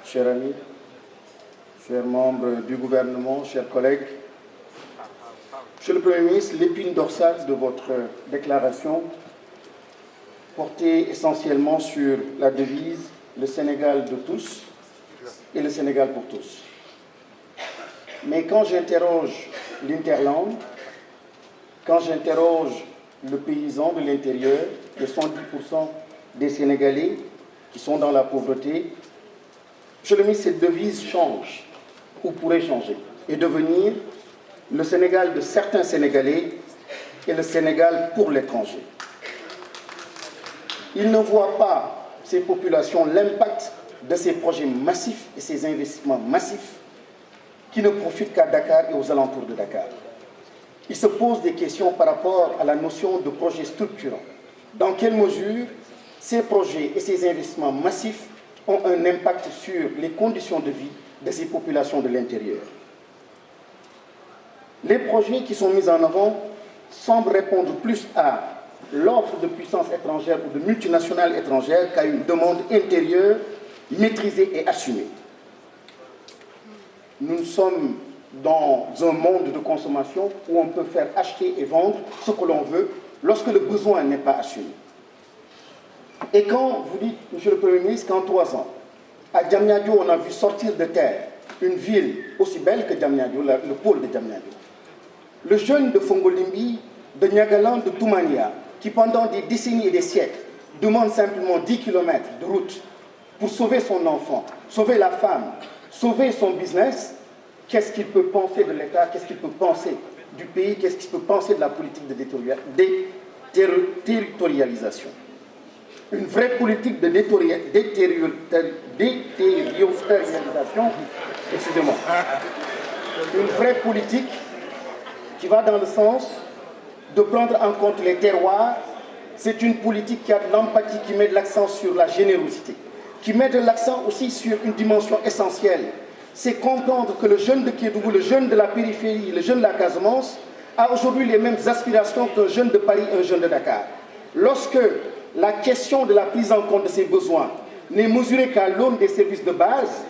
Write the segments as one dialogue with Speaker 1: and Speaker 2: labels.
Speaker 1: chers amis, chers membres du gouvernement, chers collègues. Monsieur le Premier ministre, l'épine dorsale de votre déclaration portait essentiellement sur la devise « Le Sénégal de tous » et « Le Sénégal pour tous ». Mais quand j'interroge l'interland, quand j'interroge le paysan de l'intérieur, les 110% des Sénégalais qui sont dans la pauvreté, Monsieur le ministre, cette devise change, ou pourrait changer, et devenir le Sénégal de certains Sénégalais et le Sénégal pour l'étranger. Ils ne voient pas, ces populations, l'impact de ces projets massifs et ces investissements massifs qui ne profitent qu'à Dakar et aux alentours de Dakar. Ils se posent des questions par rapport à la notion de projet structurant. Dans quelle mesure ces projets et ces investissements massifs ont un impact sur les conditions de vie de ces populations de l'intérieur? Les projets qui sont mis en avant semblent répondre plus à l'offre de puissances étrangères ou de multinationales étrangères qu'à une demande intérieure maîtrisée et assumée. Nous sommes dans un monde de consommation où on peut faire acheter et vendre ce que l'on veut lorsque le besoin n'est pas assumé. Et quand vous dites, Monsieur le Premier ministre, qu'en 3 ans, à Diamniadio, on a vu sortir de terre une ville aussi belle que Diamniadio, le pôle de Diamniadio. Le jeune de Fongolimbi, de Niagalan, de Toumania, qui pendant des décennies et des siècles demande simplement 10 km de route pour sauver son enfant, sauver la femme, sauver son business, qu'est-ce qu'il peut penser de l'État, qu'est-ce qu'il peut penser du pays, qu'est-ce qu'il peut penser de la politique de déterritorialisation? Une vraie politique de déterritorialisation, excusez-moi, une vraie politique qui va dans le sens de prendre en compte les terroirs. C'est une politique qui a de l'empathie, qui met de l'accent sur la générosité, qui met de l'accent aussi sur une dimension essentielle. C'est comprendre que le jeune de Kédougou, le jeune de la périphérie, le jeune de la Casamance a aujourd'hui les mêmes aspirations qu'un jeune de Paris et un jeune de Dakar. Lorsque la question de la prise en compte de ses besoins n'est mesurée qu'à l'aune des services de base,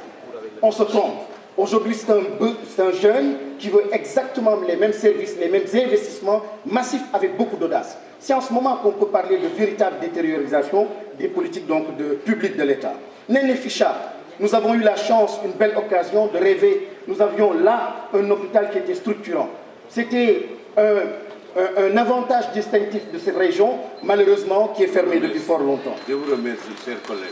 Speaker 1: on se trompe. Aujourd'hui, c'est un jeune qui veut exactement les mêmes services, les mêmes investissements massifs avec beaucoup d'audace. C'est en ce moment qu'on peut parler de véritable détériorisation des politiques publiques de l'État. Néné Ficha, nous avons eu la chance, une belle occasion de rêver. Nous avions là un hôpital qui était structurant. C'était un avantage distinctif de cette région, malheureusement, qui est fermé depuis fort longtemps.
Speaker 2: Je vous remercie, chers collègues.